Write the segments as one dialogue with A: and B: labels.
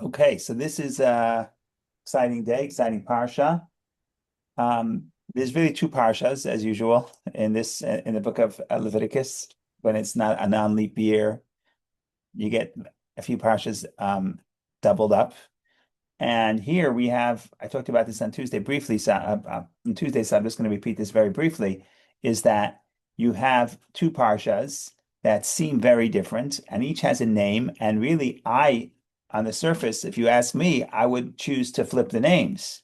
A: Okay, so this is a exciting day, exciting parsha. There's really two parshas as usual in the book of Leviticus. When it's not a non-leap year, you get a few parshas doubled up. And here we have, I talked about this on Tuesday briefly, so on Tuesday, so I'm just going to repeat this very briefly, is that you have two parshas that seem very different, and each has a name. And really, on the surface, if you ask me, I would choose to flip the names.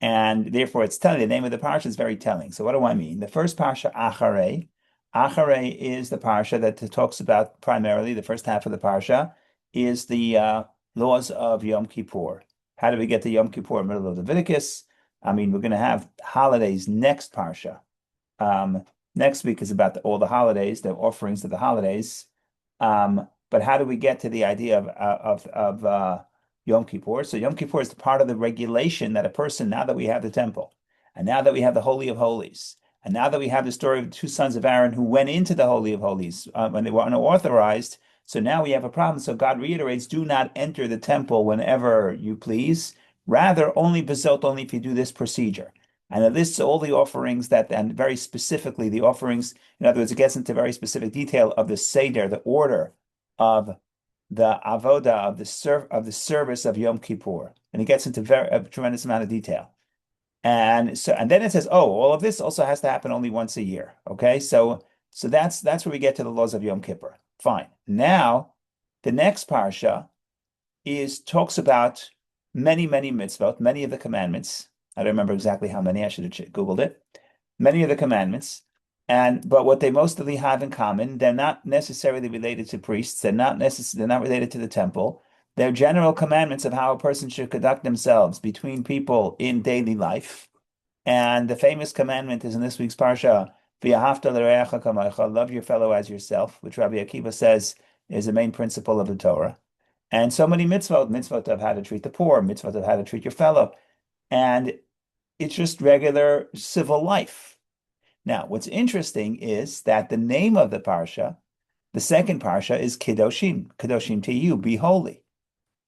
A: And therefore, it's telling the name of the parsha is very telling. So what do I mean? The first parsha, Acharei. Acharei is the parsha that talks about primarily the first half of the parsha is the laws of Yom Kippur. How do we get to Yom Kippur in the middle of Leviticus? I mean, we're going to have holidays next parsha. Next week is about all the holidays, the offerings of the holidays. But how do we get to the idea of Yom Kippur? So Yom Kippur is part of the regulation that a person, now that we have the temple, and now that we have the Holy of Holies, and now that we have the story of the two sons of Aaron who went into the Holy of Holies when they were unauthorized, so now we have a problem. So God reiterates, do not enter the temple whenever you please. Rather, only bezot, only if you do this procedure. And it lists all the offerings and very specifically the offerings, in other words, it gets into very specific detail of the Seder, the order of the avoda, of the service of Yom Kippur. And it gets into a tremendous amount of detail. And then it says, oh, all of this also has to happen only once a year. Okay, so that's where we get to the laws of Yom Kippur. Fine. Now, the next parsha talks about many, many mitzvot, many of the commandments. I don't remember exactly how many. I should have Googled it. Many of the commandments, but what they mostly have in common, they're not necessarily related to priests. They're not related to the temple. They're general commandments of how a person should conduct themselves between people in daily life. And the famous commandment is in this week's parsha, V'ahavta l'reacha kamocha, love your fellow as yourself, which Rabbi Akiva says is the main principle of the Torah. And so many mitzvot of how to treat the poor, mitzvot of how to treat your fellow. And it's just regular civil life. Now, what's interesting is that the name of the parsha, the second parsha, is Kedoshim. Kedoshim to you, be holy.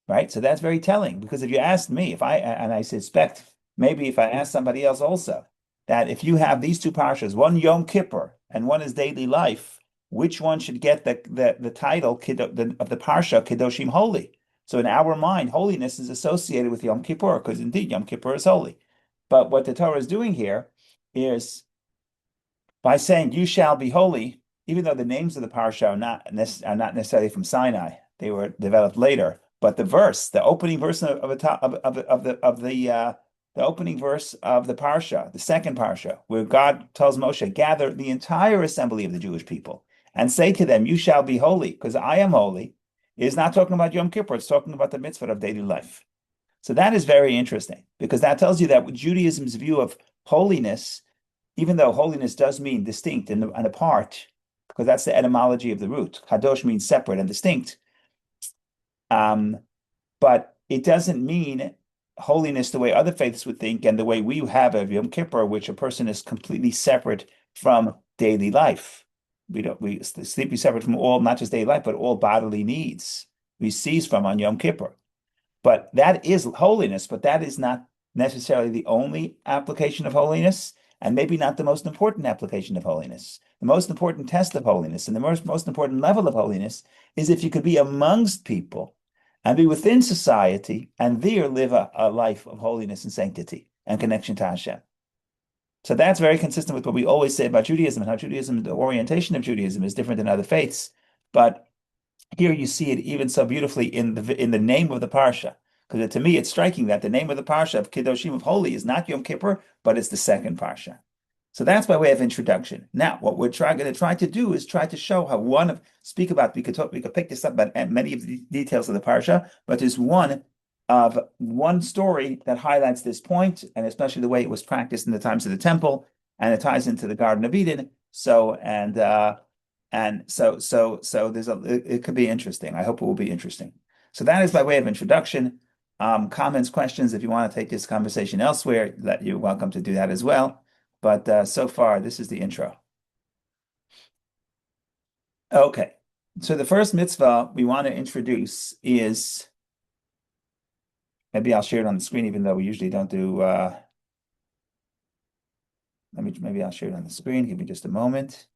A: Right? So that's very telling, because if you asked me, and I suspect maybe if I asked somebody else also, that if you have these two parshas, one Yom Kippur and one is daily life, which one should get the title of the parsha, Kedoshim, holy? So in our mind, holiness is associated with Yom Kippur, because indeed Yom Kippur is holy. But what the Torah is doing here is by saying you shall be holy, even though the names of the parsha are not necessarily from Sinai, they were developed later. But the opening verse of the opening verse of the parsha, the second parsha, where God tells Moshe, gather the entire assembly of the Jewish people and say to them, you shall be holy, because I am holy, is not talking about Yom Kippur, it's talking about the mitzvah of daily life. So that is very interesting, because that tells you that Judaism's view of holiness, even though holiness does mean distinct and apart, because that's the etymology of the root. Kadosh means separate and distinct. But it doesn't mean holiness the way other faiths would think and the way we have of Yom Kippur, which a person is completely separate from daily life. We sleep separate from all, not just daily life, but all bodily needs. We cease from on Yom Kippur. But that is holiness, but that is not necessarily the only application of holiness, and maybe not the most important application of holiness. The most important test of holiness and the most important level of holiness is if you could be amongst people and be within society and there live a life of holiness and sanctity and connection to Hashem. So that's very consistent with what we always say about Judaism and how Judaism, the orientation of Judaism is different than other faiths. But here you see it even so beautifully in the name of the parsha. Because to me, it's striking that the name of the parsha of Kedoshim, of holy, is not Yom Kippur, but it's the second parsha. So that's by way of introduction. Now, what we're going to try to do is try to show how we could pick this up about many of the details of the parsha, but there's one story that highlights this point, and especially the way it was practiced in the times of the temple, and it ties into the Garden of Eden. So it could be interesting. I hope it will be interesting. So that is by way of introduction. Comments, questions, if you want to take this conversation elsewhere, you're welcome to do that as well. But so far, this is the intro. Okay, so the first mitzvah we want to introduce is maybe I'll share it on the screen, even though we usually don't do. Maybe I'll share it on the screen. Give me just a moment.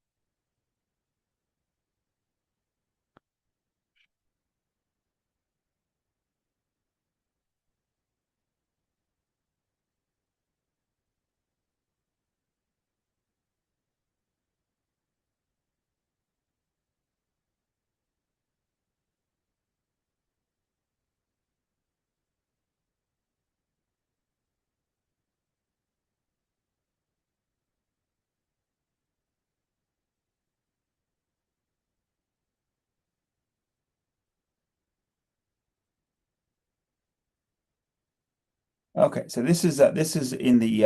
A: Okay, so this is in the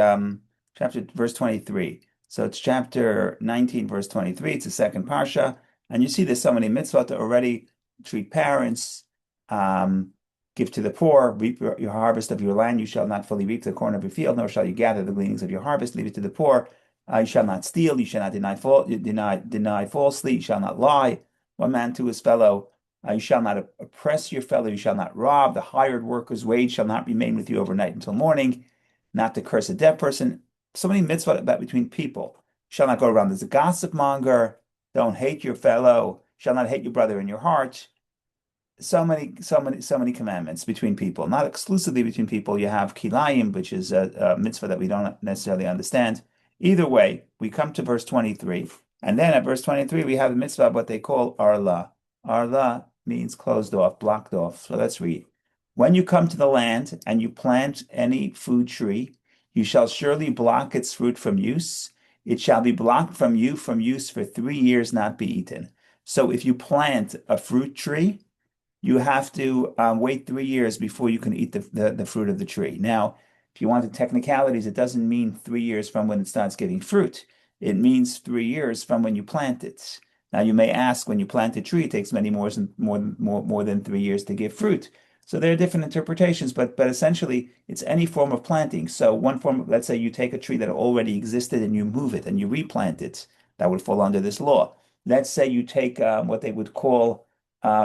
A: chapter verse 23. So it's chapter 19, verse 23. It's the second parsha, and you see there's so many mitzvot to already treat parents, um, give to the poor, reap your harvest of your land. You shall not fully reap the corn of your field, nor shall you gather the gleanings of your harvest. Leave it to the poor. You shall not steal. You shall not deny falsely. You shall not lie. One man to his fellow. You shall not oppress your fellow. You shall not rob. The hired worker's wage shall not remain with you overnight until morning. Not to curse a dead person. So many mitzvot about between people. You shall not go around as a gossip monger. Don't hate your fellow. You shall not hate your brother in your heart. So many commandments between people. Not exclusively between people. You have kilayim, which is a mitzvah that we don't necessarily understand. Either way, we come to verse 23. And then at verse 23, we have the mitzvah of what they call arla. Arla means closed off, blocked off. So let's read. When you come to the land and you plant any food tree, you shall surely block its fruit from use. It shall be blocked from you from use for 3 years, not be eaten. So if you plant a fruit tree, you have to wait 3 years before you can eat the fruit of the tree. Now, if you want the technicalities, it doesn't mean 3 years from when it starts giving fruit. It means 3 years from when you plant it. Now, you may ask, when you plant a tree, it takes many more than 3 years to give fruit. So there are different interpretations, but essentially, it's any form of planting. So one form, let's say you take a tree that already existed and you move it and you replant it, that would fall under this law. Let's say you take what they would call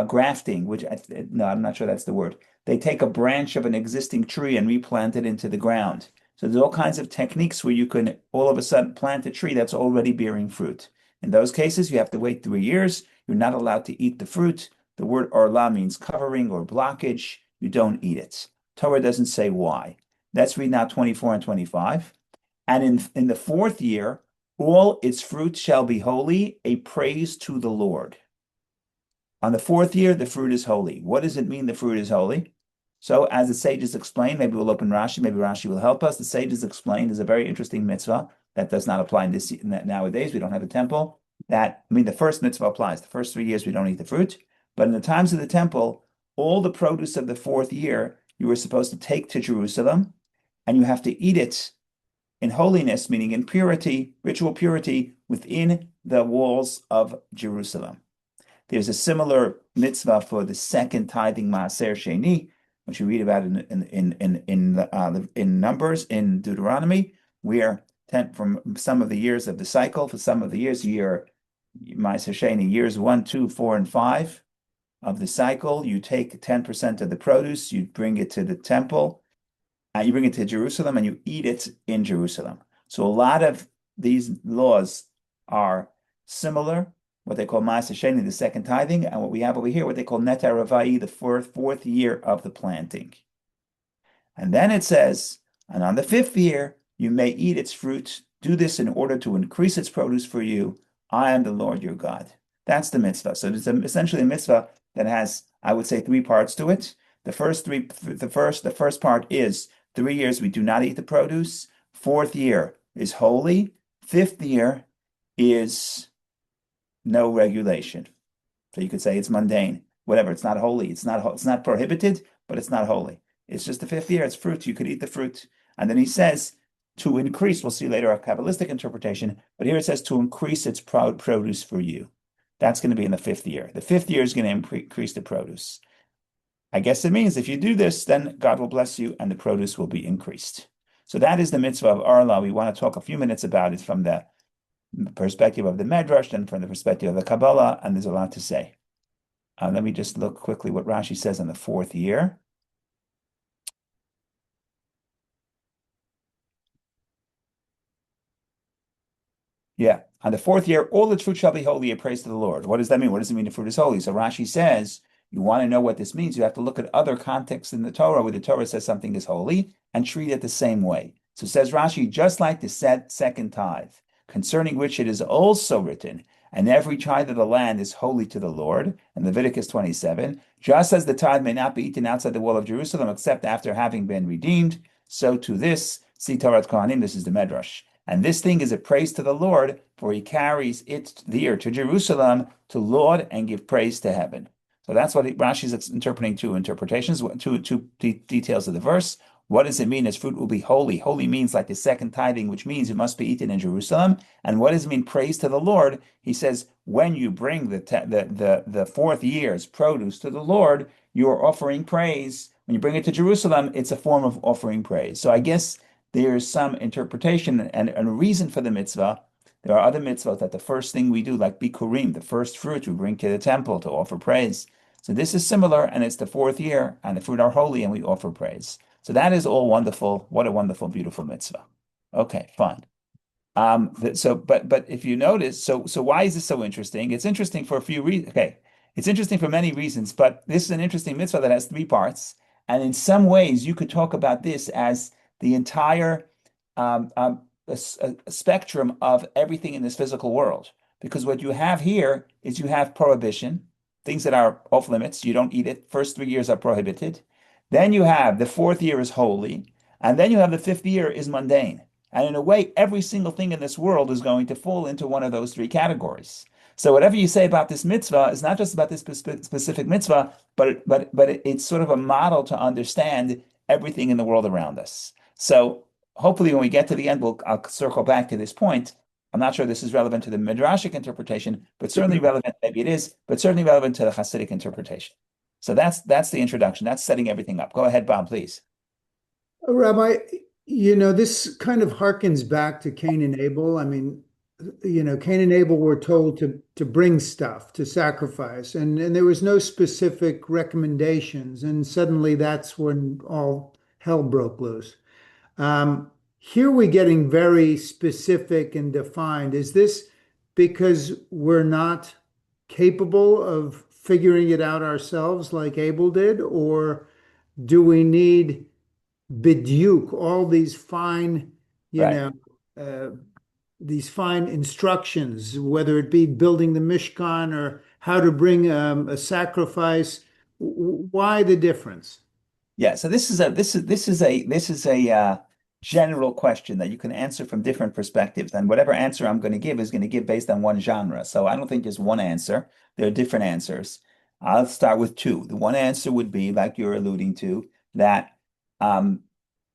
A: grafting, which no, I'm not sure that's the word. They take a branch of an existing tree and replant it into the ground. So there's all kinds of techniques where you can all of a sudden plant a tree that's already bearing fruit. In those cases, you have to wait 3 years. You're not allowed to eat the fruit. The word orla means covering or blockage. You don't eat it. Torah doesn't say why. Let's read now 24 and 25. And in the fourth year, all its fruit shall be holy, a praise to the Lord. On the fourth year, the fruit is holy. What does it mean the fruit is holy? So, as the sages explain, maybe we'll open Rashi, maybe Rashi will help us. The sages explain there's a very interesting mitzvah that does not apply in this nowadays. We don't have a temple. The first mitzvah applies. The first 3 years, we don't eat the fruit. But in the times of the temple, all the produce of the fourth year, you were supposed to take to Jerusalem, and you have to eat it in holiness, meaning in purity, ritual purity, within the walls of Jerusalem. There's a similar mitzvah for the second tithing maaser sheni, which you read about in Numbers, in Deuteronomy, where from some of the years of the cycle, for some of the years, maaser sheni, years 1, 2, 4, and 5 of the cycle, you take 10% of the produce, you bring it to the temple, you bring it to Jerusalem, and you eat it in Jerusalem. So a lot of these laws are similar, what they call Maaser Sheni, the second tithing, and what we have over here, what they call Netar Ravai, the fourth year of the planting. And then it says, and on the fifth year, you may eat its fruit. Do this in order to increase its produce for you. I am the Lord your God. That's the mitzvah. So it's essentially a mitzvah that has, I would say, 3 parts to it. The first part is 3 years we do not eat the produce. Fourth year is holy. Fifth year is no regulation. So you could say it's mundane, whatever. It's not holy. It's not prohibited, but it's not holy. It's just the fifth year. It's fruit. You could eat the fruit. And then he says to increase. We'll see later a Kabbalistic interpretation, but here it says to increase its produce for you. That's going to be in the fifth year. The fifth year is going to increase the produce. I guess it means if you do this, then God will bless you and the produce will be increased. So that is the mitzvah of Arla. We want to talk a few minutes about it from the perspective of the Medrash and from the perspective of the Kabbalah, and there's a lot to say. Let me just look quickly what Rashi says on the fourth year. On the fourth year, all its fruit shall be holy, a praise to the Lord. What does that mean? What does it mean the fruit is holy? So Rashi says, you want to know what this means, you have to look at other contexts in the Torah where the Torah says something is holy and treat it the same way. So says Rashi, just like the second tithe, concerning which it is also written, and every tithe of the land is holy to the Lord, in Leviticus 27, just as the tithe may not be eaten outside the wall of Jerusalem except after having been redeemed, so to this, see Torah Kohanim, this is the Medrash. And this thing is a praise to the Lord, for he carries it there to Jerusalem to laud and give praise to heaven. So that's what Rashi is interpreting two interpretations, two details of the verse. What does it mean as fruit will be holy? Holy means like the second tithing, which means it must be eaten in Jerusalem. And what does it mean praise to the Lord? He says, when you bring the fourth year's produce to the Lord, you are offering praise. When you bring it to Jerusalem, it's a form of offering praise. So I guess there is some interpretation and a reason for the mitzvah. There are other mitzvahs that the first thing we do, like bikurim, the first fruit we bring to the temple to offer praise. So this is similar, and it's the fourth year, and the fruit are holy, and we offer praise. So that is all wonderful. What a wonderful, beautiful mitzvah. Okay, fine. But if you notice, so why is this so interesting? It's interesting for a few reasons. Okay, it's interesting for many reasons, but this is an interesting mitzvah that has three parts, and in some ways, you could talk about this as the entire a spectrum of everything in this physical world. Because what you have here is you have prohibition, things that are off limits. You don't eat it. First 3 years are prohibited. Then you have the fourth year is holy, and then you have the fifth year is mundane. And in a way, every single thing in this world is going to fall into one of those three categories. So whatever you say about this mitzvah is not just about this specific mitzvah, but it's sort of a model to understand everything in the world around us. So hopefully when we get to the end, I'll circle back to this point. I'm not sure this is relevant to the Midrashic interpretation, but certainly relevant, maybe it is, but certainly relevant to the Hasidic interpretation. So that's the introduction. That's setting everything up. Go ahead, Bob, please.
B: Rabbi, this kind of harkens back to Cain and Abel. I mean, Cain and Abel were told to bring stuff, to sacrifice, and there was no specific recommendations. And suddenly that's when all hell broke loose. Here we're getting very specific and defined. Is this because we're not capable of figuring it out ourselves like Abel did, or do we need bidyuk, all these fine, you
A: Right.
B: know, uh, these fine instructions, whether it be building the Mishkan or how to bring a sacrifice? Why the difference?
A: Yeah, so this is a general question that you can answer from different perspectives, and whatever answer I'm going to give is going to give based on one genre. So I don't think there's one answer. There are different answers. I'll start with two. The one answer would be, like you're alluding to, that um,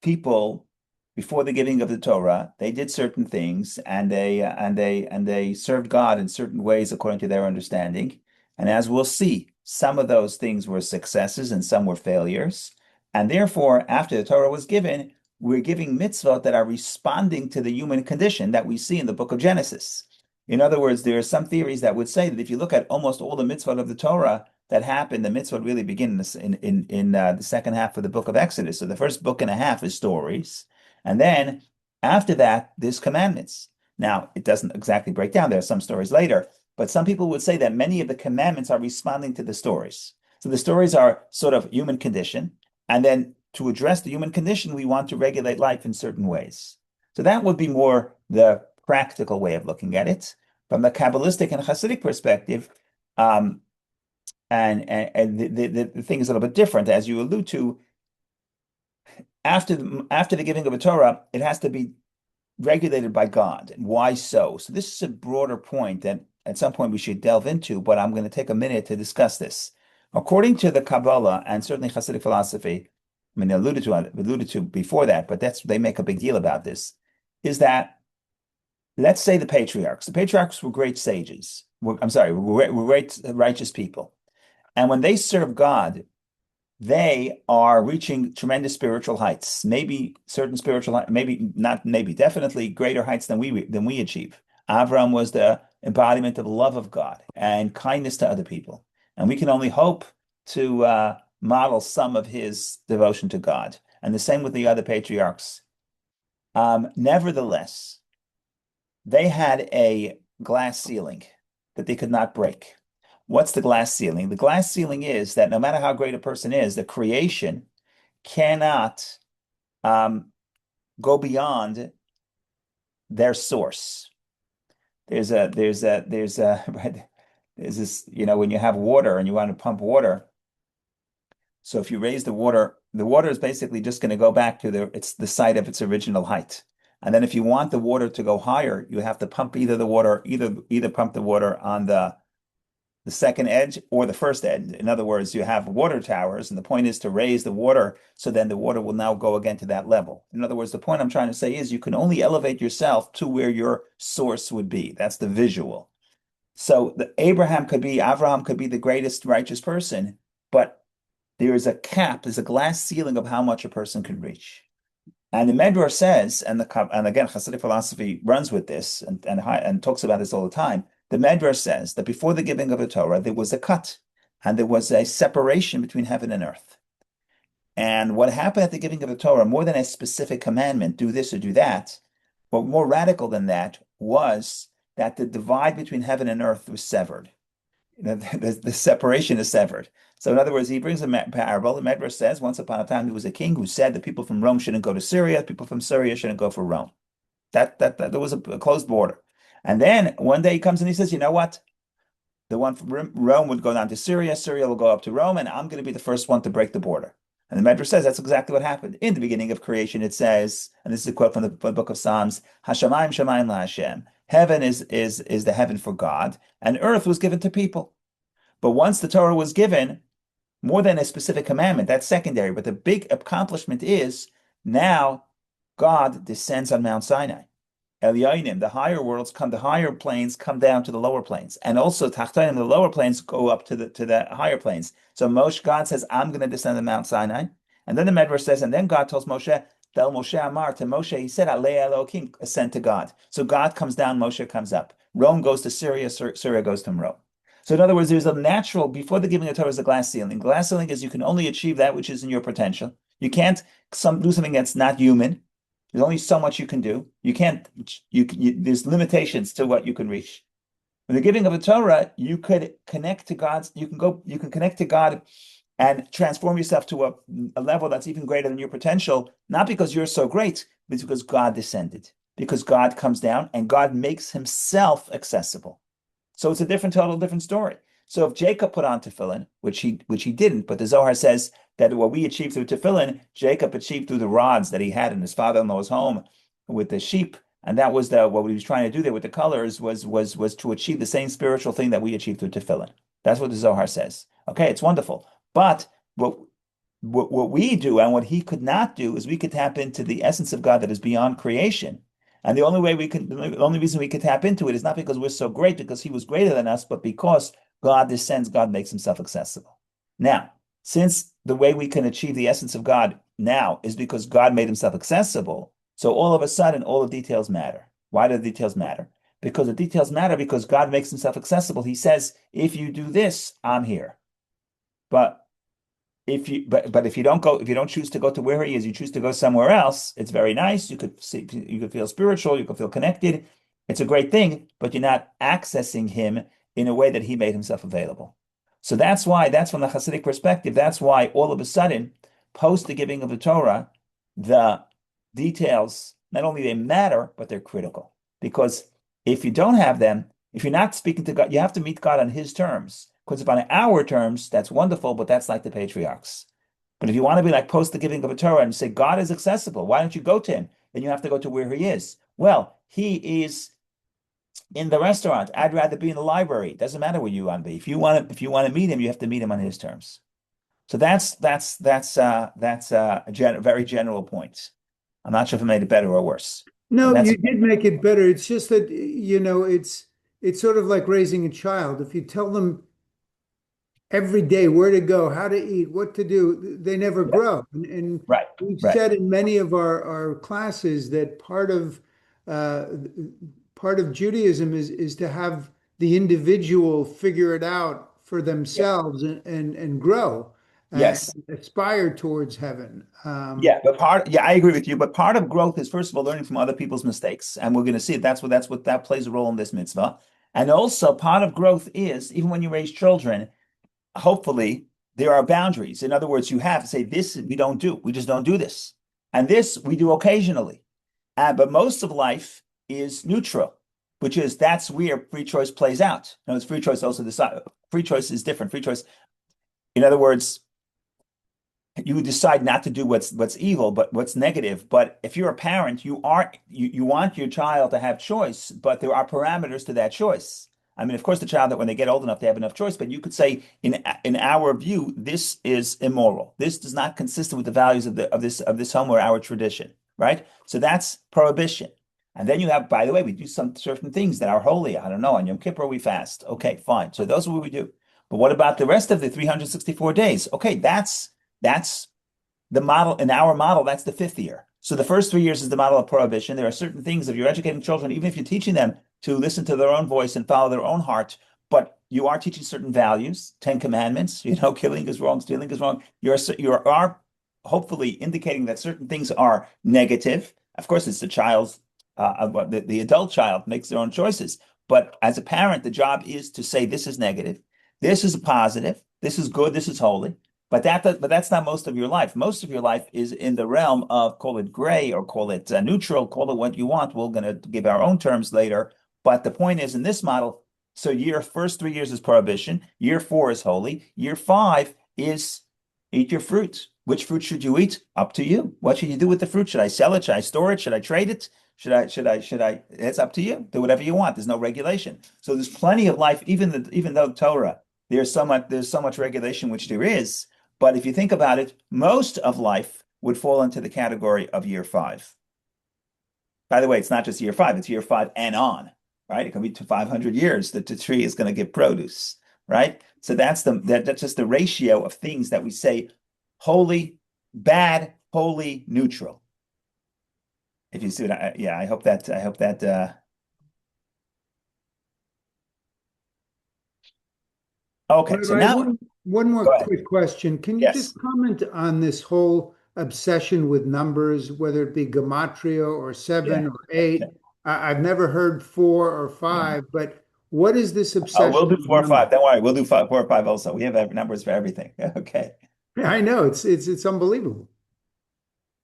A: people before the giving of the Torah, they did certain things, and they served God in certain ways according to their understanding. And as we'll see, some of those things were successes and some were failures. And therefore, after the Torah was given, we're giving mitzvot that are responding to the human condition that we see in the book of Genesis. In other words, there are some theories that would say that if you look at almost all the mitzvot of the Torah that happened, the mitzvot really begin in the second half of the book of Exodus. So the first book and a half is stories. And then after that, there's commandments. Now, it doesn't exactly break down. There are some stories later, but some people would say that many of the commandments are responding to the stories. So the stories are sort of human condition. And then to address the human condition, we want to regulate life in certain ways. So that would be more the practical way of looking at it. From the Kabbalistic and Hasidic perspective, and the thing is a little bit different, as you allude to. After the giving of a Torah, it has to be regulated by God. And why so? So this is a broader point that at some point we should delve into, but I'm going to take a minute to discuss this. According to the Kabbalah and certainly Hasidic philosophy, I mean, alluded to before that, but they make a big deal about this, is that let's say the patriarchs. The patriarchs were great sages. Were great righteous people. And when they serve God, they are reaching tremendous spiritual heights. Maybe certain spiritual, maybe not, maybe definitely greater heights than we achieve. Avram was the embodiment of the love of God and kindness to other people, and we can only hope to model some of his devotion to God. And the same with the other patriarchs. Nevertheless, they had a glass ceiling that they could not break. What's the glass ceiling? The glass ceiling is that no matter how great a person is, the creation cannot um, go beyond their source. Right, there's this, when you have water and you want to pump water. So if you raise the water is basically just going to go back to it's the site of its original height. And then if you want the water to go higher, you have to pump either pump the water on the second edge or the first edge. In other words, you have water towers, and the point is to raise the water so then the water will now go again to that level. In other words, the point I'm trying to say is you can only elevate yourself to where your source would be. That's the visual. So Abraham could be the greatest righteous person, but there is a cap, there's a glass ceiling of how much a person can reach. And the Medrash says, and again, Hasidic philosophy runs with this and talks about this all the time. The Medrash says that before the giving of the Torah, there was a cut, and there was a separation between heaven and earth. And what happened at the giving of the Torah, more than a specific commandment, do this or do that, but more radical than that was that the divide between heaven and earth was severed. The separation is severed. So in other words, he brings a parable. The Medrash says, once upon a time, there was a king who said that people from Rome shouldn't go to Syria, people from Syria shouldn't go for Rome. That there was a closed border. And then one day he comes and he says, you know what? The one from Rome would go down to Syria, Syria will go up to Rome, and I'm going to be the first one to break the border. And the Medrash says that's exactly what happened. In the beginning of creation, it says, and this is a quote from the book of Psalms, Hashamayim Shamayim La Hashem. Heaven is the heaven for God, and earth was given to people. But once the Torah was given, more than a specific commandment, that's secondary. But the big accomplishment is now God descends on Mount Sinai. Elyonim, the higher planes come down to the lower planes. And also Tachtonim, the lower planes go up to the higher planes. So God says, I'm going to descend on Mount Sinai. And then the Medrash says, and then God tells Moshe, Del Moshe Amar, to Moshe, he said, Alei Elohim, ascend to God. So God comes down, Moshe comes up. Rome goes to Syria, Syria goes to Rome. So in other words, there's a natural, before the giving of Torah is a glass ceiling. Glass ceiling is you can only achieve that which is in your potential. You can't do something that's not human. There's only so much you can do. You can't, there's limitations to what you can reach. With the giving of the Torah, you could connect to you can connect to God and transform yourself to a level that's even greater than your potential, not because you're so great, but because God descended, because God comes down and God makes himself accessible. So it's a total different story. So if Jacob put on tefillin, which he didn't, but the Zohar says that what we achieved through tefillin, Jacob achieved through the rods that he had in his father-in-law's home with the sheep, and that was what he was trying to do there with the colors was to achieve the same spiritual thing that we achieved through tefillin. That's what the Zohar says. Okay, it's wonderful, but what we do and what he could not do is we could tap into the essence of God that is beyond creation. And the only reason we could tap into it is not because we're so great, because he was greater than us, but because God descends, God makes himself accessible. Now, since the way we can achieve the essence of God now is because God made himself accessible, so all of a sudden, all the details matter. Why do the details matter? Because the details matter because God makes himself accessible. He says, if you do this, I'm here. But if you don't choose to go to where he is, you choose to go somewhere else, it's very nice. You could feel spiritual, you could feel connected. It's a great thing, but you're not accessing him in a way that he made himself available. So that's from the Hasidic perspective, that's why all of a sudden, post the giving of the Torah, the details, not only they matter, but they're critical. Because if you don't have them, if you're not speaking to God, you have to meet God on his terms. Because if on our terms, that's wonderful, but that's like the patriarchs. But if you want to be like post the giving of a Torah and say, God is accessible, why don't you go to him? Then you have to go to where he is. Well, he is in the restaurant. I'd rather be in the library. It doesn't matter where you want to be. If you want to meet him, you have to meet him on his terms. So that's a very general point. I'm not sure if I made it better or worse.
B: No,
A: That's
B: you did make it better. It's just that, it's sort of like raising a child. If you tell them every day where to go, how to eat, what to do, they never
A: yeah,
B: grow. And
A: right,
B: we've
A: right.
B: said in many of our classes that uh, part of Judaism is to have the individual figure it out for
A: Yeah,
B: themselves and grow. and
A: Yes.
B: aspire towards heaven.
A: Yeah, I agree with you. But part of growth is first of all learning from other people's mistakes, and we're going to see it. That plays a role in this mitzvah. And also part of growth is even when you raise children, hopefully there are boundaries. In other words, you have to say this we don't do. We just don't do this, and this we do occasionally. But most of life is neutral, which is that's where free choice plays out. No, it's free choice also decide. Free choice is different. Free choice, in other words, you decide not to do what's evil, but what's negative. But if you're a parent, you want your child to have choice, but there are parameters to that choice. I mean, of course, the child that when they get old enough, they have enough choice. But you could say, in our view, this is immoral. This is not consistent with the values of this home or our tradition, right? So that's prohibition. And then you have, by the way, we do some certain things that are holy. I don't know, on Yom Kippur we fast. Okay, fine. So those are what we do. But what about the rest of the 364 days? Okay, that's the model. In our model, that's the fifth year. So the first 3 years is the model of prohibition. There are certain things, if you're educating children, even if you're teaching them to listen to their own voice and follow their own heart, but you are teaching certain values, 10 commandments, killing is wrong, stealing is wrong. You are hopefully indicating that certain things are negative. Of course, it's the child's, the adult child makes their own choices. But as a parent, the job is to say this is negative, this is a positive, this is good, this is holy. But that's not most of your life. Most of your life is in the realm of call it gray or call it neutral, call it what you want. We're going to give our own terms later. But the point is in this model, so first 3 years is prohibition. Year 4 is holy. Year 5 is eat your fruit. Which fruit should you eat? Up to you. What should you do with the fruit? Should I sell it? Should I store it? Should I trade it? Should I? It's up to you. Do whatever you want. There's no regulation. So there's plenty of life, even though Torah, there's so much regulation, which there is. But if you think about it, most of life would fall into the category of year 5. By the way, it's not just year 5, it's year 5 and on, right? It could be to 500 years that the tree is going to give produce, right? So that's just the ratio of things that we say holy, bad, holy, neutral. If you see what yeah, I hope that okay, so
B: Rabbi,
A: now
B: one more
A: go ahead.
B: quick question. Can you just
A: Yes.
B: comment on this whole obsession with numbers, whether it be gematria or
A: Yeah.
B: 7 or 8? I've never heard 4 or
A: Yeah.
B: 5, but what is this
A: Oh, we'll
B: obsession
A: do
B: with
A: 4 or 5.
B: numbers?
A: Don't worry, we'll do 4 or 5 also. We have numbers for everything. Okay.
B: I know it's unbelievable.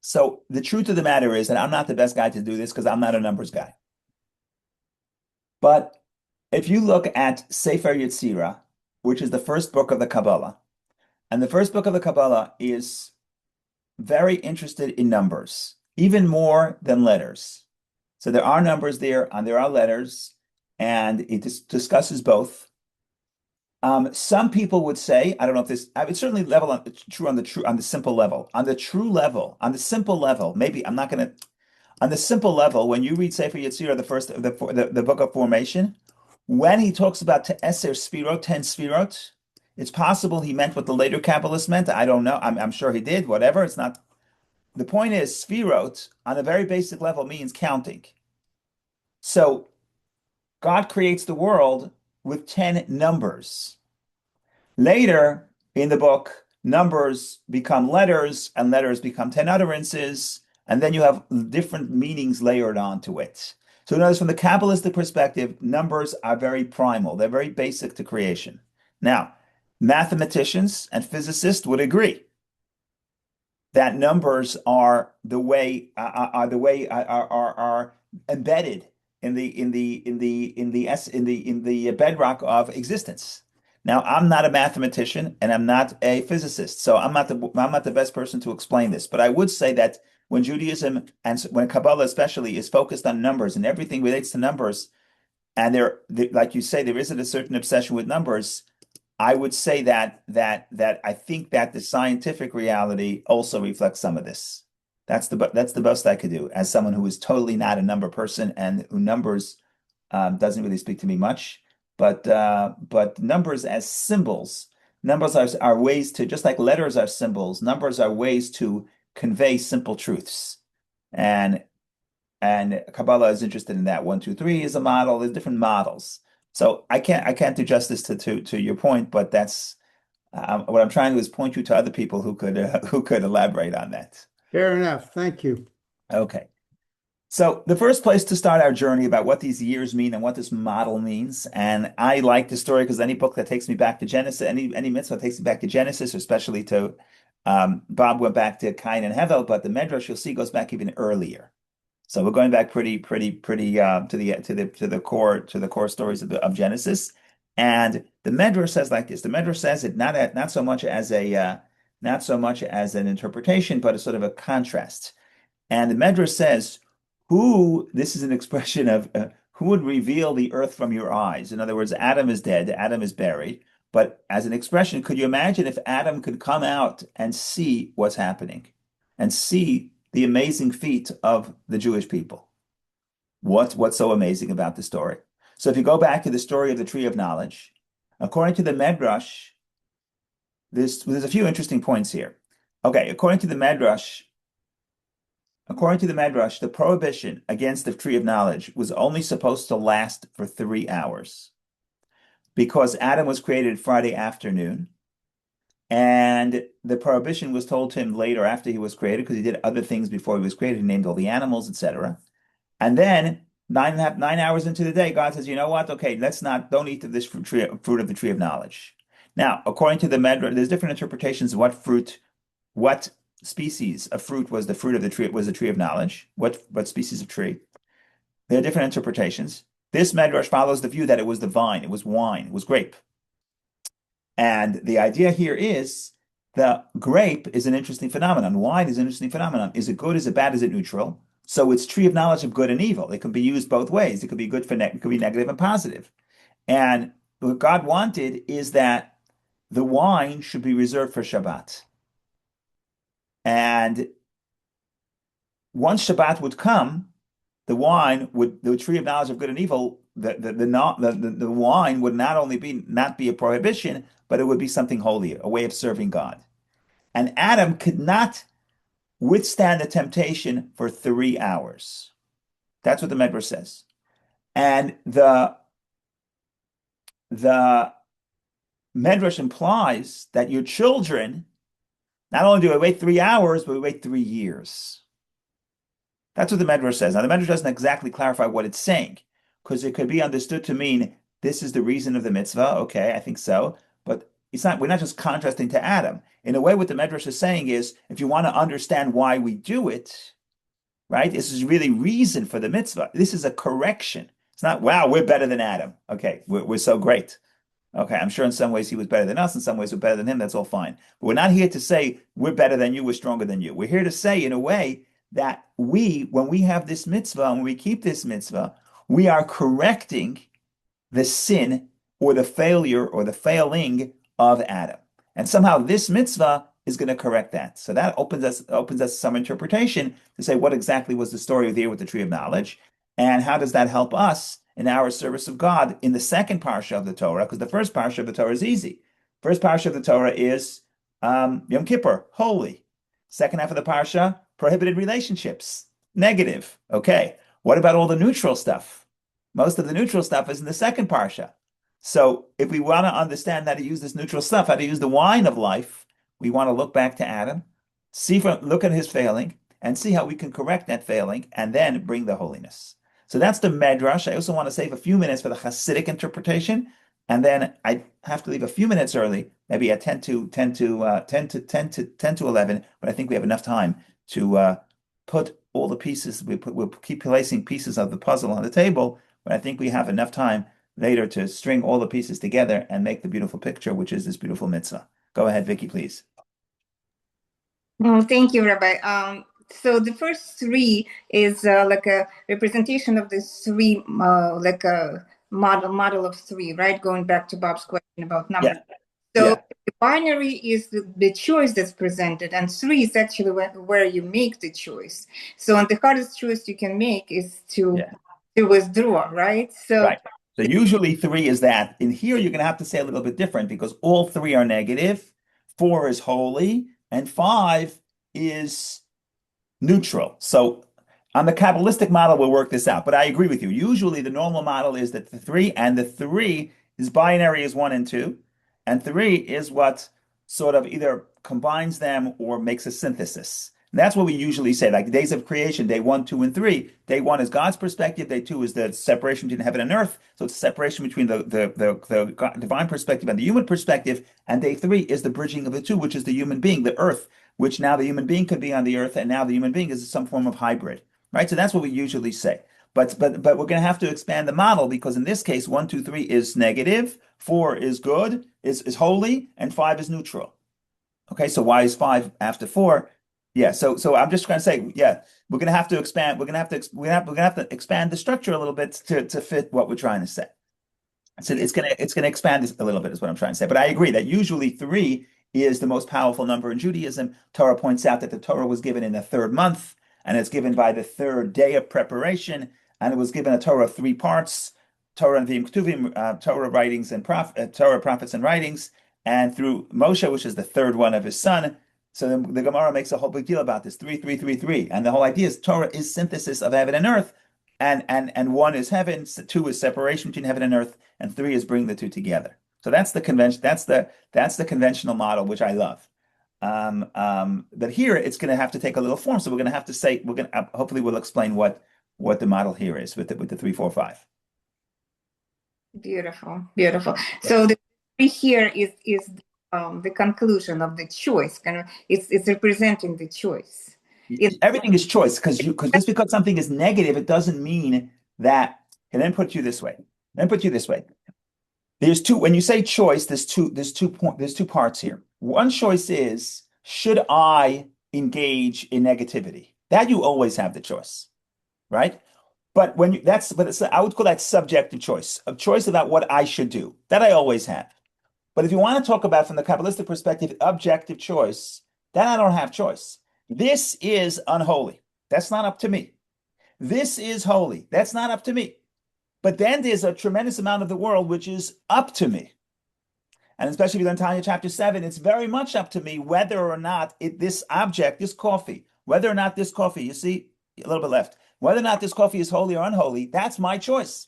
A: So the truth of the matter is that I'm not the best guy to do this because I'm not a numbers guy. But if you look at Sefer Yetzirah, which is the first book of the Kabbalah, and the first book of the Kabbalah is very interested in numbers, even more than letters. So there are numbers there and there are letters, and it discusses both. Some people would say, I don't know if this, I would certainly level on on the simple level, on the true level, on the simple level. Maybe I'm not going to on the simple level. When you read Sefer Yetzirah, the book of formation, when he talks about Te'eser Sfirot, 10 Sfirot, it's possible he meant what the later Kabbalists meant. I don't know. I'm sure he did. Whatever. It's not. The point is, Sfirot on a very basic level means counting. So God creates the world with 10 numbers. Later in the book, numbers become letters and letters become 10 utterances, and then you have different meanings layered onto it. So notice from the Kabbalistic perspective, numbers are very primal. They're very basic to creation. Now, mathematicians and physicists would agree that numbers are embedded in the bedrock of existence. Now, I'm not a mathematician and I'm not a physicist, so I'm not the best person to explain this. But I would say that when Judaism and when Kabbalah especially is focused on numbers and everything relates to numbers, and like you say, there isn't a certain obsession with numbers. I would say that I think that the scientific reality also reflects some of this. That's the best I could do as someone who is totally not a number person and who numbers doesn't really speak to me much. But numbers as symbols, numbers are ways to just like letters are symbols. Numbers are ways to convey simple truths, and and Kabbalah is interested in that. 1, 2, 3 is a model. There's different models. So I can't do justice to your point, but What I'm trying to do is point you to other people who could elaborate on that.
B: Fair enough. Thank you.
A: Okay. So the first place to start our journey about what these years mean and what this model means, and I like the story because any book that takes me back to Genesis, any mitzvah takes me back to Genesis, especially to Bob went back to Cain and Hevel, but the Medrash you'll see goes back even earlier. So we're going back pretty to the core stories of Genesis, and the Medrash says like this. The Medrash says it not so much as a not so much as an interpretation, but a sort of a contrast. And the Medrash says, "Who?" This is an expression of who would reveal the earth from your eyes. In other words, Adam is dead, Adam is buried. But as an expression, could you imagine if Adam could come out and see what's happening, and see the amazing feat of the Jewish people? What's so amazing about the story? So if you go back to the story of the tree of knowledge, according to the Medrash, there's a few interesting points here. Okay, according to the Medrash, the prohibition against the tree of knowledge was only supposed to last for 3 hours because Adam was created Friday afternoon, and the prohibition was told to him later after he was created because he did other things before he was created. He named all the animals, etc. And then 9 hours into the day, God says, you know what? Okay, don't eat of this fruit of the tree of knowledge. Now, according to the Medrash, there's different interpretations of what species of fruit was the fruit of the tree, was the tree of knowledge. What species of tree? There are different interpretations. This Medrash follows the view that it was the vine, it was wine, it was grape. And the idea here is the grape is an interesting phenomenon. Wine is an interesting phenomenon. Is it good? Is it bad? Is it neutral? So it's tree of knowledge of good and evil. It can be used both ways. It could be good it could be negative and positive. And what God wanted is that the wine should be reserved for Shabbat. And once Shabbat would come, the tree of knowledge of good and evil, the wine would not be a prohibition, but it would be something holy, a way of serving God. And Adam could not withstand the temptation for 3 hours. That's what the Medrash says. And the Medrash implies that your children, not only do we wait 3 hours, but we wait 3 years. That's what the Medrash says. Now, the Medrash doesn't exactly clarify what it's saying, because it could be understood to mean this is the reason of the mitzvah. Okay, I think so. But it's not, we're not just contrasting to Adam. In a way, what the Medrash is saying is, if you want to understand why we do it, right, this is really reason for the mitzvah. This is a correction. It's not, wow, we're better than Adam. Okay, we're so great. Okay, I'm sure in some ways he was better than us, in some ways we're better than him. That's all fine. But we're not here to say we're better than you, we're stronger than you. We're here to say, in a way, that when we have this mitzvah and when we keep this mitzvah, we are correcting the sin or the failure or the failing of Adam. And somehow this mitzvah is going to correct that. So that opens us some interpretation to say what exactly was the story there with the tree of knowledge, and how does that help us in our service of God in the second parsha of the Torah? Because the first parsha of the Torah is easy. First parsha of the Torah is Yom Kippur, holy. Second half of the parsha, prohibited relationships, negative. Okay, what about all the neutral stuff? Most of the neutral stuff is in the second parsha. So if we want to understand how to use this neutral stuff, how to use the wine of life, we want to look back to Adam, look at his failing, and see how we can correct that failing, and then bring the holiness. So that's the Medrash. I also want to save a few minutes for the Hasidic interpretation, and then I have to leave a few minutes early, maybe at 10 to 11, but I think we have enough time to put all the pieces. We'll keep placing pieces of the puzzle on the table, but I think we have enough time later to string all the pieces together and make the beautiful picture, which is this beautiful mitzvah. Go ahead, Vicky, please.
C: Oh, thank you, Rabbi. So the first three is like a representation of this three, like a model of three, right? Going back to Bob's question about numbers.
A: Yeah.
C: So
A: Yeah.
C: the binary is the choice that's presented, and three is actually where you make the choice. So, and the hardest choice you can make is to withdraw, right?
A: Right. So usually three is that. In here, you're going to have to say a little bit different because all three are negative. 4 is holy, and 5 is neutral. So on the Kabbalistic model, we'll work this out. But I agree with you. Usually the normal model is that the three is binary is 1 and 2, and 3 is what sort of either combines them or makes a synthesis. And that's what we usually say, like the days of creation, day 1, 2, and 3. Day 1 is God's perspective. Day 2 is the separation between heaven and earth. So it's a separation between the divine perspective and the human perspective. And day 3 is the bridging of the two, which is the human being, the earth, which now the human being could be on the earth, and now the human being is some form of hybrid, right? So that's what we usually say. But we're going to have to expand the model because in this case, 1, 2, 3 is negative, 4 is good, is holy, and 5 is neutral. Okay, so why is 5 after 4? Yeah, so I'm just trying to say, yeah, we're going to have to expand. We're going to have to expand the structure a little bit to fit what we're trying to say. So it's gonna expand this a little bit is what I'm trying to say. But I agree that usually 3 is the most powerful number in Judaism. Torah points out that the Torah was given in the 3rd month, and it's given by the 3rd day of preparation, and it was given a Torah of 3 parts: Torah and Ketuvim, Torah writings and Torah prophets and writings, and through Moshe, which is the 3rd one of his son. So the Gemara makes a whole big deal about this 3, 3, 3, 3, and the whole idea is Torah is synthesis of heaven and earth, and 1 is heaven, 2 is separation between heaven and earth, and 3 is bringing the two together. So that's the convention. That's the conventional model, which I love. But here it's going to have to take a little form. So we're going to have to say hopefully we'll explain what the model here is with the 3, 4, 5.
C: Beautiful, beautiful. So the 3 here is the conclusion of the choice. Kind of, it's representing the choice.
A: Everything is choice because just because something is negative, it doesn't mean that. And then put you this way. There's two. When you say choice, there's two parts here. One choice is, should I engage in negativity? That you always have the choice, right? But I would call that subjective choice, a choice about what I should do. That I always have. But if you want to talk about from the Kabbalistic perspective, objective choice, then I don't have choice. This is unholy. That's not up to me. This is holy. That's not up to me. But then there's a tremendous amount of the world which is up to me. And especially if you learn Tanya chapter 7, it's very much up to me whether or not this object, this coffee, whether or not this coffee, you see, a little bit left, whether or not this coffee is holy or unholy, that's my choice.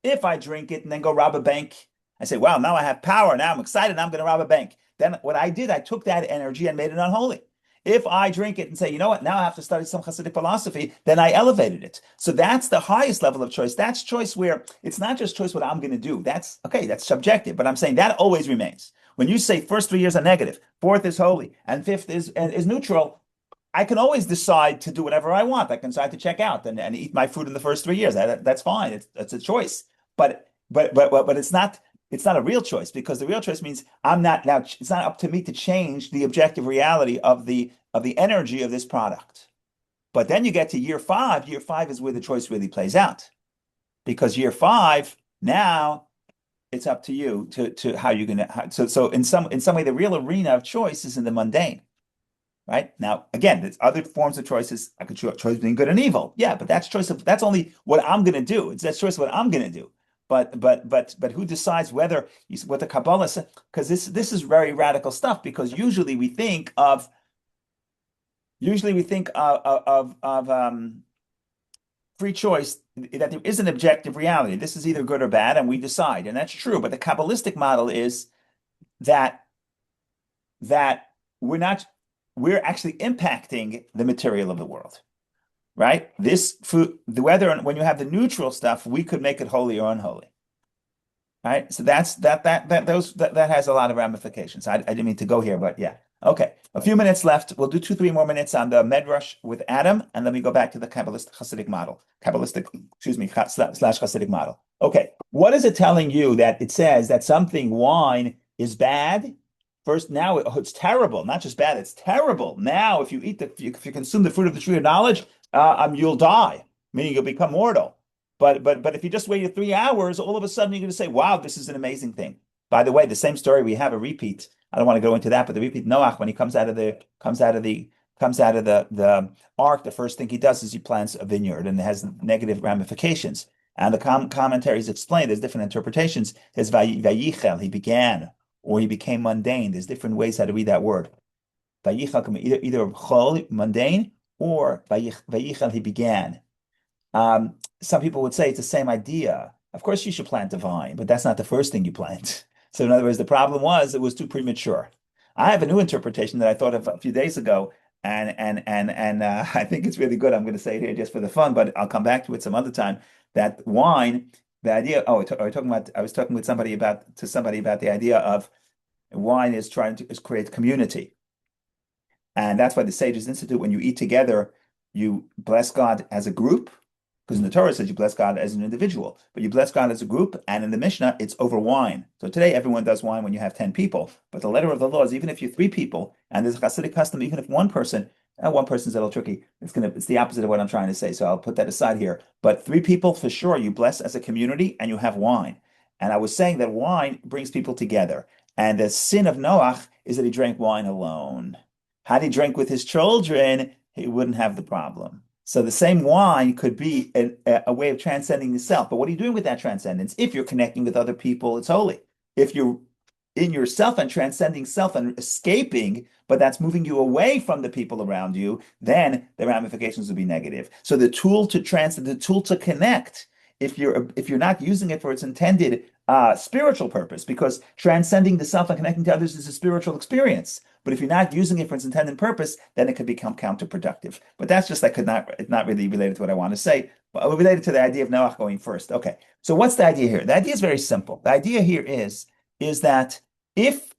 A: If I drink it and then go rob a bank, I say, wow, now I have power. Now I'm excited. Now I'm going to rob a bank. Then what I did, I took that energy and made it unholy. If I drink it and say, you know what, now I have to study some Hasidic philosophy, then I elevated it. So that's the highest level of choice. That's choice where it's not just choice what I'm going to do. That's okay, that's subjective, but I'm saying that always remains. When you say first 3 years are negative, 4th is holy, and 5th is neutral, I can always decide to do whatever I want. I can decide to check out and eat my food in the first 3 years. That's fine. It's a choice. But it's not a real choice because the real choice means it's not up to me to change the objective reality of the energy of this product. But then you get to year 5. Year 5 is where the choice really plays out. Because year 5, now it's up to you to how you're gonna so in some way the real arena of choice is in the mundane. Right? Now, again, there's other forms of choices. I could choose between good and evil. Yeah, but that's only what I'm gonna do. It's choice of what I'm gonna do. But who decides what the Kabbalah says? Because this is very radical stuff. Because usually we think of free choice, that there is an objective reality. This is either good or bad, and we decide, and that's true. But the Kabbalistic model is that we're actually impacting the material of the world. Right? This food, the weather, and when you have the neutral stuff, we could make it holy or unholy. Right? So that has a lot of ramifications. I didn't mean to go here, but yeah. Okay. A few minutes left. We'll do 2-3 more minutes on the Medrash with Adam, and then we go back to the Kabbalistic Hasidic model. / Hasidic model. Okay. What is it telling you that it says that something wine is bad? First, now it's terrible. Not just bad, it's terrible. Now, if you consume the fruit of the tree of knowledge, you'll die, meaning you'll become mortal. But if you just waited 3 hours, all of a sudden you're going to say, wow, this is an amazing thing. By the way, the same story, we have a repeat. I don't want to go into that, but the repeat, Noach, when he comes out of the ark, the first thing he does is he plants a vineyard, and it has negative ramifications. And the commentaries explain there's different interpretations. There's vayichel, he began, or he became mundane. There's different ways how to read that word. Vayichel can be either chol, mundane, or vayichel, he began. Some people would say it's the same idea. Of course, you should plant a vine, but that's not the first thing you plant. So in other words, the problem was it was too premature. I have a new interpretation that I thought of a few days ago, and I think it's really good. I'm going to say it here just for the fun, but I'll come back to it some other time. That wine, the idea. Oh, are we talking about? I was talking with somebody about the idea of wine is trying to create community. And that's why the Sages Institute, when you eat together, you bless God as a group, because in the Torah it says you bless God as an individual, but you bless God as a group. And in the Mishnah, it's over wine. So today, everyone does wine when you have 10 people. But the letter of the law is even if you're 3 people, and there's a Hasidic custom, even if one person's a little tricky, it's the opposite of what I'm trying to say. So I'll put that aside here. But 3 people, for sure, you bless as a community and you have wine. And I was saying that wine brings people together. And the sin of Noach is that he drank wine alone. Had he drank with his children, he wouldn't have the problem. So the same wine could be a way of transcending the self. But what are you doing with that transcendence? If you're connecting with other people, it's holy. If you're in yourself and transcending self and escaping, but that's moving you away from the people around you, then the ramifications will be negative. So the tool to transcend, the tool to connect, if you're not using it for its intended spiritual purpose, because transcending the self and connecting to others is a spiritual experience. But if you're not using it for its intended purpose, then it could become counterproductive. But that's just not really related to what I want to say, but related to the idea of Noach going first. Okay, so what's the idea here? The idea is very simple. The idea here is that if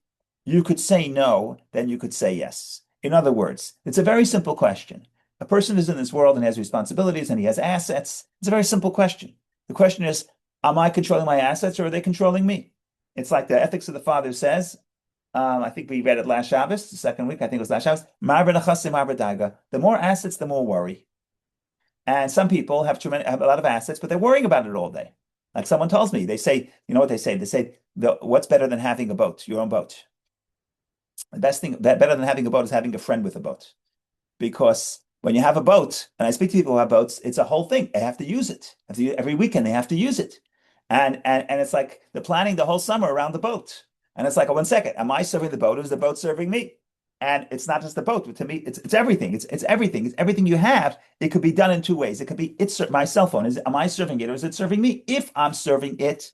A: you could say no, then you could say yes. In other words, it's a very simple question. A person is in this world and has responsibilities and he has assets. It's a very simple question. The question is, am I controlling my assets or are they controlling me? It's like the Ethics of the Father says. I think we read it last Shabbos, the second week. I think it was last Shabbos. The more assets, the more worry. And some people have a lot of assets, but they're worrying about it all day. Like someone tells me, they say, you know what they say? They say, what's better than having a boat, your own boat? The best thing that better than having a boat is having a friend with a boat. Because when you have a boat, and I speak to people who have boats, it's a whole thing. They have to use it. Every weekend they have to use it. And it's like they're planning the whole summer around the boat. And it's like, oh, 1 second, am I serving the boat or is the boat serving me? And it's not just the boat, but to me, it's everything. It's everything. It's everything you have. It could be done in 2 ways. It could be my cell phone. Am I serving it or is it serving me? If I'm serving it,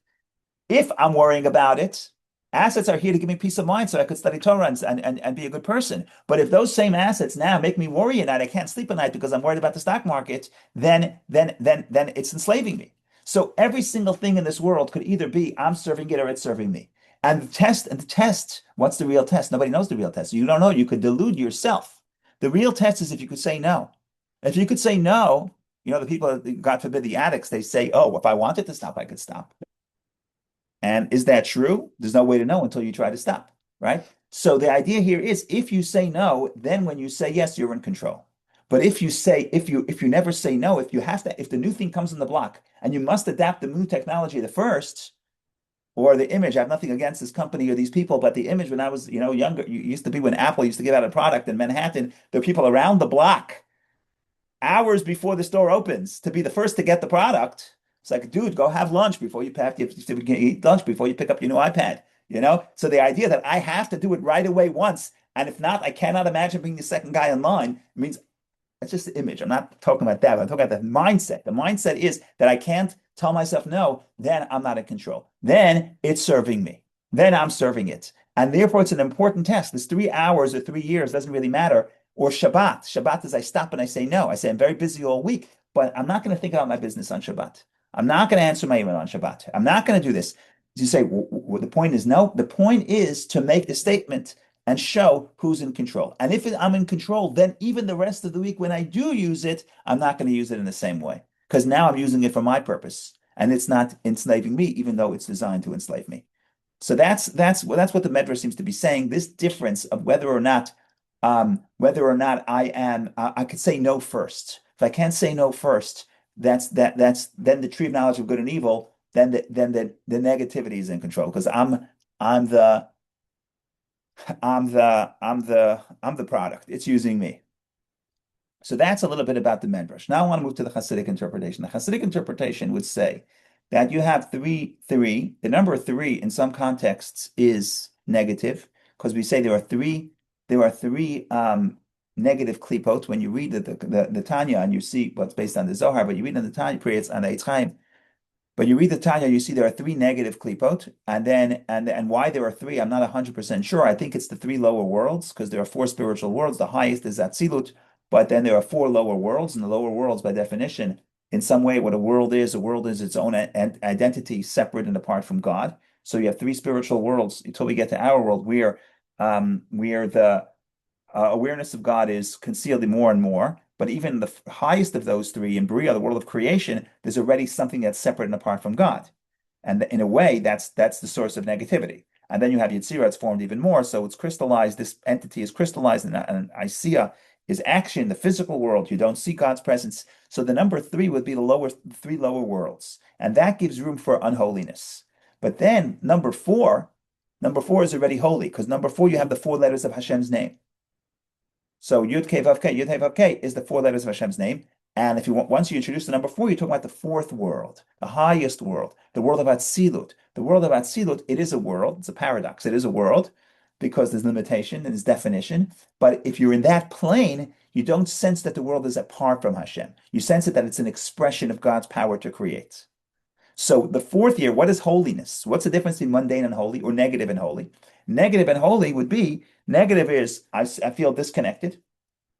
A: if I'm worrying about it, assets are here to give me peace of mind so I could study Torah and be a good person. But if those same assets now make me worry at night, I can't sleep at night because I'm worried about the stock market, then it's enslaving me. So every single thing in this world could either be I'm serving it or it's serving me. And the test, what's the real test? Nobody knows the real test. You don't know. You could delude yourself. The real test is if you could say no. If you could say no, the people, God forbid, the addicts, they say, oh, if I wanted to stop, I could stop. And is that true? There's no way to know until you try to stop, right? So the idea here is if you say no, then when you say yes, you're in control. But if you never say no, if the new thing comes in the block and you must adapt the new technology the first, or the image, I have nothing against this company or these people, but the image when I was, younger, used to be when Apple used to give out a product in Manhattan, there were people around the block hours before the store opens to be the first to get the product. It's like, dude, go have lunch before you eat lunch before you pick up your new iPad, So the idea that I have to do it right away once, and if not, I cannot imagine being the second guy in line, means it's just the image. I'm not talking about that. I'm talking about the mindset. The mindset is that I can't tell myself no, then I'm not in control. Then it's serving me. Then I'm serving it. And therefore, it's an important test. This 3 hours or 3 years doesn't really matter. Or Shabbat. Shabbat is I stop and I say no. I say I'm very busy all week, but I'm not going to think about my business on Shabbat. I'm not going to answer my email on Shabbat. I'm not going to do this. You say, the point is no. The point is to make the statement and show who's in control. And if I'm in control, then even the rest of the week when I do use it, I'm not going to use it in the same way. Because now I'm using it for my purpose. And it's not enslaving me, even though it's designed to enslave me. So that's what the Medrash seems to be saying. This difference of whether or not I could say no first. If I can't say no first, that's then the tree of knowledge of good and evil. Then the negativity is in control because I'm the product. It's using me. So that's a little bit about the Medrash. Now I want to move to the Hasidic interpretation. The Hasidic interpretation would say that you have three. The number 3 in some contexts is negative because we say there are three negative klipot. When you read the Tanya and you see what's based on the Zohar, but you read in the Tanya periods on the Eitz Chaim, But you read the Tanya, you see there are three negative klipot, and why there are three, I'm not 100% sure. I think it's the three lower worlds, because there are four spiritual worlds. The highest is Atzilut, but then there are four lower worlds, and the lower worlds, by definition, in some way, what a world is its own identity, separate and apart from God. So you have three spiritual worlds until we get to our world, where the awareness of God is concealed more and more. But even the highest of those three in Bria, the world of creation, there's already something that's separate and apart from God. And in a way, that's the source of negativity. And then you have Yetzirah, it's formed even more. So it's crystallized, this entity is crystallized, and Isiya is action, the physical world. You don't see God's presence. So the number three would be the three lower worlds. And that gives room for unholiness. But then number four is already holy, because number four, you have the four letters of Hashem's name. So Yud Kei Vav Kei, Yud Kei Vav Kei is the four letters of Hashem's name. And if you want, once you introduce the number four, you're talking about the fourth world, the highest world, the world of Atzilut. The world of Atzilut, it is a world. It's a paradox. It is a world because there's limitation and there's definition. But if you're in that plane, you don't sense that the world is apart from Hashem. You sense it that it's an expression of God's power to create. So the fourth year, what is holiness? What's the difference between mundane and holy, or negative and holy? Negative and holy would be, negative is I feel disconnected,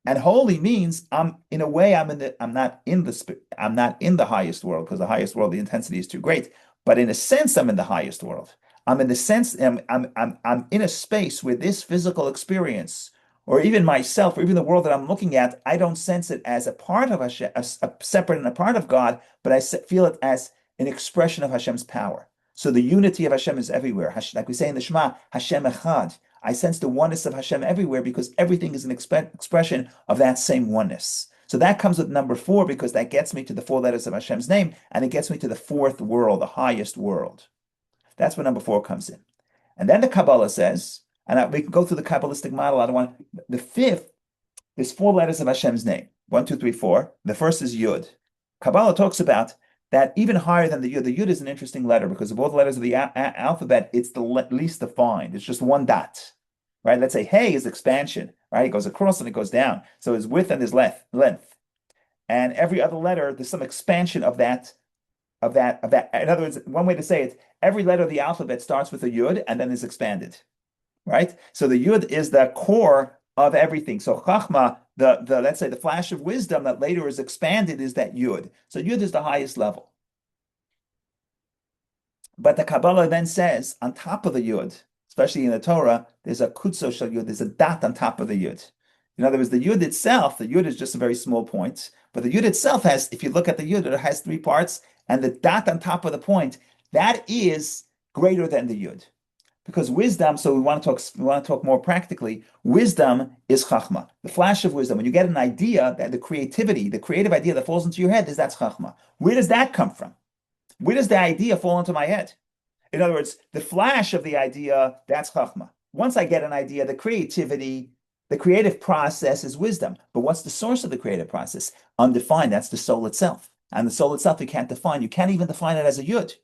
A: and holy means I'm not in the highest world, because the highest world, the intensity is too great. But in a sense, I'm in the highest world. I'm in the sense I'm in a space where this physical experience, or even myself, or even the world that I'm looking at, I don't sense it as a part of Hashem, a separate and a part of God, but I feel it as an expression of Hashem's power. So the unity of Hashem is everywhere. Like we say in the Shema, Hashem Echad. I sense the oneness of Hashem everywhere, because everything is an expression of that same oneness. So that comes with number four, because that gets me to the four letters of Hashem's name, and it gets me to the fourth world, the highest world. That's where number four comes in. And then the Kabbalah says, and we can go through the Kabbalistic model. I don't want, the fifth is four letters of Hashem's name. 1, 2, 3, 4. The first is Yud. Kabbalah talks about that even higher than the Yud is an interesting letter, because of all the letters of the alphabet, it's the least defined. It's just one dot, right? Let's say Hey is expansion, right? It goes across and it goes down. So there's width and there's length. And every other letter, there's some expansion of that. In other words, one way to say it, every letter of the alphabet starts with a Yud and then is expanded, right? So the Yud is the core of everything. So Chachma, let's say the flash of wisdom that later is expanded, is that Yud. So Yud is the highest level. But the Kabbalah then says, on top of the Yud, especially in the Torah, there's a Kutso Shel Yud, there's a dot on top of the Yud. In other words, the Yud itself, the Yud is just a very small point, but the Yud itself has, if you look at the Yud, it has three parts, and the dot on top of the point, that is greater than the Yud. Because wisdom, so we want to talk more practically, wisdom is chachma, the flash of wisdom. When you get an idea, that the creative idea that falls into your head, that's chachma. Where does that come from? Where does the idea fall into my head? In other words, the flash of the idea, that's chachma. Once I get an idea, the creative process is wisdom. But what's the source of the creative process? Undefined, that's the soul itself. And the soul itself you can't define. You can't even define it as a yud,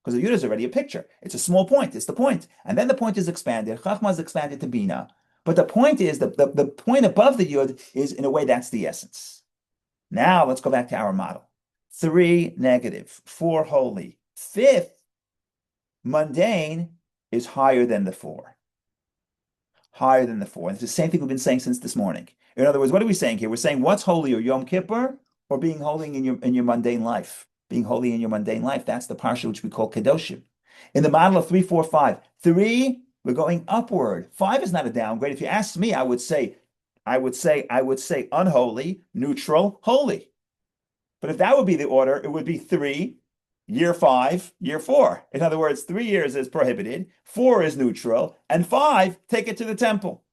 A: because the yud is already a picture. It's a small point. It's the point. And then the point is expanded. Chachma is expanded to bina. But the point is, the point above the yud is, in a way, that's the essence. Now let's go back to our model. 3 negative, 4 holy. 5th, mundane, is higher than the 4. Higher than the 4. And it's the same thing we've been saying since this morning. In other words, what are we saying here? We're saying what's holy, or Yom Kippur, or being holy in your mundane life. Being holy in your mundane life. That's the parsha which we call Kedoshim. In the model of 3, 4, 5. 3, we're going upward. 5 is not a downgrade. If you ask me, I would say unholy, neutral, holy. But if that would be the order, it would be 3, year 5, year 4. In other words, 3 years is prohibited, 4 is neutral, and 5, take it to the temple.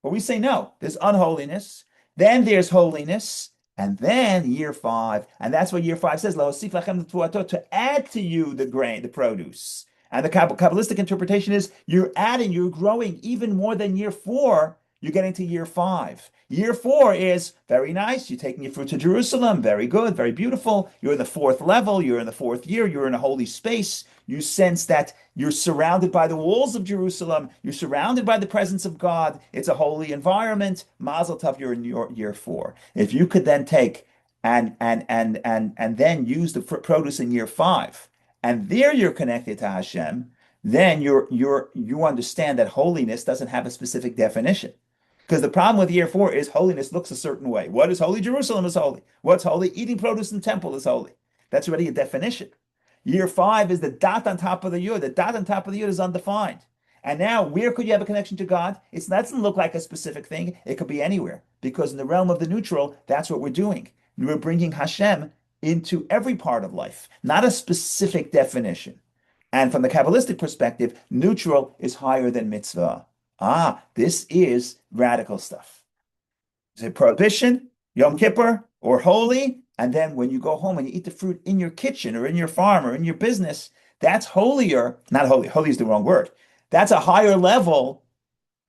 A: But we say no, there's unholiness, then there's holiness, and then year 5. And that's what year 5 says, to add to you the grain, the produce. And the Kabbalistic interpretation is you're adding, you're growing even more than year 4. You're getting to year 5. Year 4 is very nice. You're taking your fruit to Jerusalem. Very good, very beautiful. You're in the 4th level. You're in the 4th year. You're in a holy space. You sense that you're surrounded by the walls of Jerusalem. You're surrounded by the presence of God. It's a holy environment. Mazel tov, you're in your year 4. If you could then take and then use the produce in year 5 and there you're connected to Hashem, then you understand that holiness doesn't have a specific definition. Because the problem with year 4 is holiness looks a certain way. What is holy? Jerusalem is holy. What's holy? Eating produce in the temple is holy. That's already a definition. Year 5 is the dot on top of the yud. The dot on top of the yud is undefined. And now, where could you have a connection to God? It doesn't look like a specific thing. It could be anywhere. Because in the realm of the neutral, that's what we're doing. We're bringing Hashem into every part of life, not a specific definition. And from the Kabbalistic perspective, neutral is higher than mitzvah. This is radical stuff. It's a prohibition, Yom Kippur, or holy, and then when you go home and you eat the fruit in your kitchen or in your farm or in your business, that's holier. Not holy, holy is the wrong word. That's a higher level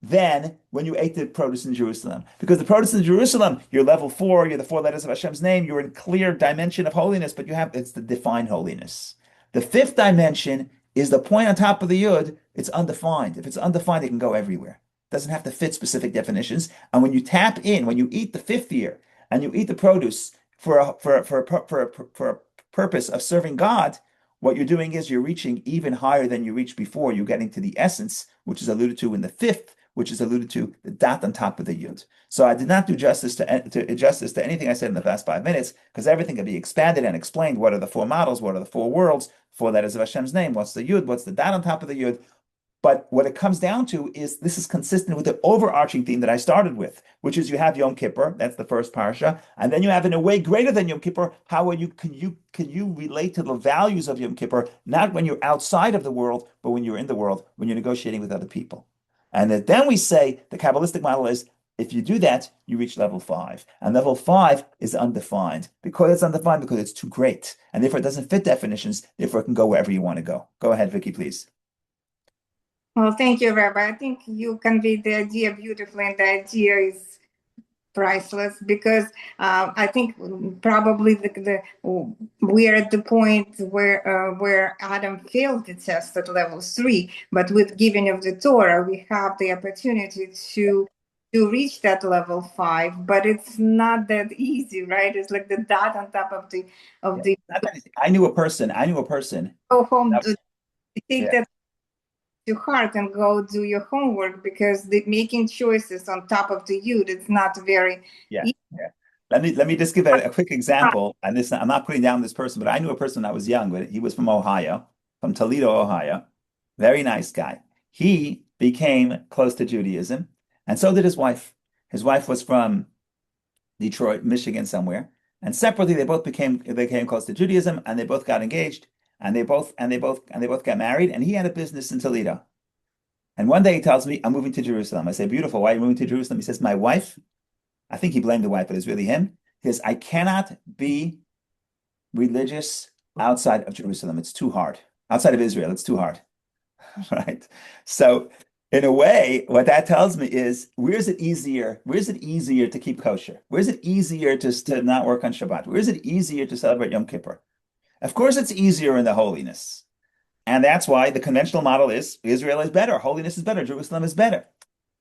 A: than when you ate the produce in Jerusalem. Because the produce in Jerusalem, you're level 4, you're the 4 letters of Hashem's name, you're in clear dimension of holiness, but it's the defined holiness. The 5th dimension is the point on top of the yud. It's undefined. If it's undefined, it can go everywhere. It doesn't have to fit specific definitions. And when you tap in, when you eat the 5th year and you eat the produce for a purpose of serving God, what you're doing is you're reaching even higher than you reached before. You're getting to the essence, which is alluded to in the 5th, which is alluded to the dot on top of the yud. So I did not do justice to anything I said in the last 5 minutes, because everything can be expanded and explained. What are the 4 models? What are the 4 worlds? 4 letters of Hashem's name. What's the yud? What's the dot on top of the yud? But what it comes down to is this is consistent with the overarching theme that I started with, which is you have Yom Kippur, that's the first parsha, and then you have in a way greater than Yom Kippur. How can you relate to the values of Yom Kippur, not when you're outside of the world, but when you're in the world, when you're negotiating with other people? And then we say the Kabbalistic model is if you do that, you reach level 5. And level 5 is undefined. Because it's undefined, because it's too great. And therefore it doesn't fit definitions, therefore it can go wherever you want to go. Go ahead, Vicky, please.
C: Well, thank you, Rabbi. I think you conveyed the idea beautifully, and the idea is priceless, because I think probably we're at the point where Adam failed the test at level 3, but with giving of the Torah, we have the opportunity to reach that level 5, but it's not that easy, right? It's like the dot on top of the
A: I knew a person.
C: Go home,
A: That,
C: take that to heart and go do your homework, because making choices on top of the yud, it's not very easy.
A: Let me just give a quick example. And this, I'm not putting down this person, but I knew a person when I was young, but he was from Ohio, from Toledo, Ohio. Very nice guy. He became close to Judaism, and so did his wife. His wife was from Detroit, Michigan, somewhere. And separately, they became close to Judaism, and they both got engaged. And they both got married, and he had a business in Toledo. And one day he tells me, I'm moving to Jerusalem. I say, beautiful, why are you moving to Jerusalem? He says, my wife, I think he blamed the wife, but it's really him. He says, I cannot be religious outside of Jerusalem. It's too hard. Outside of Israel, it's too hard. Right? So in a way, what that tells me is, where's it easier to keep kosher? Where's it easier to not work on Shabbat? Where's it easier to celebrate Yom Kippur? Of course, it's easier in the holiness. And that's why the conventional model is Israel is better, holiness is better, Jerusalem is better.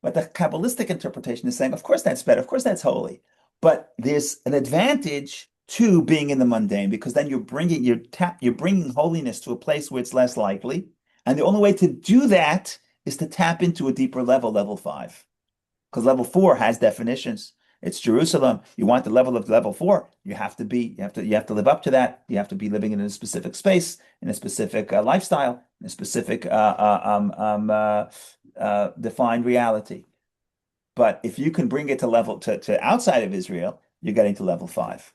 A: But the Kabbalistic interpretation is saying, of course, that's better, of course, that's holy. But there's an advantage to being in the mundane, because then you're bringing holiness to a place where it's less likely. And the only way to do that is to tap into a deeper level, level 5. Because level 4 has definitions. It's Jerusalem. You want the level of level 4. You have to live up to that. You have to be living in a specific space, in a specific lifestyle, in a specific defined reality. But if you can bring it to outside of Israel, you're getting to level 5.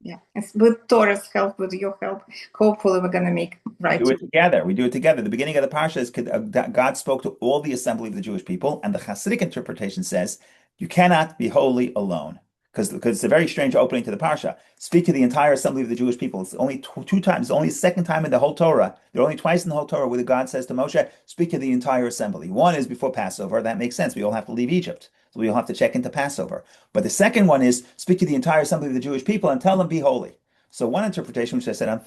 C: Yeah, it's with Torah's help, with your help. Hopefully, we're going to make right.
A: We do it together. The beginning of the parsha is God spoke to all the assembly of the Jewish people, and the Hasidic interpretation says you cannot be holy alone, because it's a very strange opening to the parsha. Speak to the entire assembly of the Jewish people. It's only 2 times. It's only the second time in the whole Torah. There are only twice in the whole Torah where God says to Moshe, "Speak to the entire assembly." One is before Passover. That makes sense. We all have to leave Egypt. So we all have to check into Passover. But the second one is speak to the entire assembly of the Jewish people and tell them be holy. So one interpretation, which I said on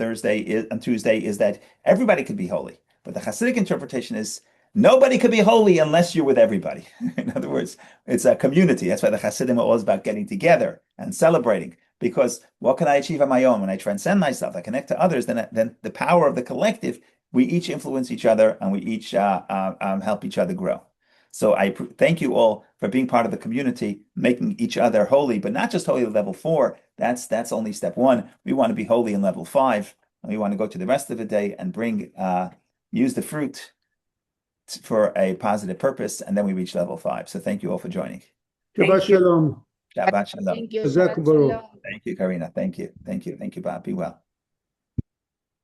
A: Tuesday, is that everybody could be holy. But the Hasidic interpretation is nobody could be holy unless you're with everybody. In other words, it's a community. That's why the Hasidim are always about getting together and celebrating. because what can I achieve on my own? When I transcend myself, I connect to others, then the power of the collective, we each influence each other and we each help each other grow. So I thank you all for being part of the community, making each other holy, but not just holy at level 4. That's only step 1. We want to be holy in level 5, and we want to go to the rest of the day and use the fruit for a positive purpose, and then we reach level 5. So thank you all for joining.
B: Shabbat shalom.
A: Shabbat shalom.
D: Thank you.
B: Jazakum
D: Shabbat
B: baruch.
D: shalom.
A: Thank you, Karina. Thank you, Bob. Be well.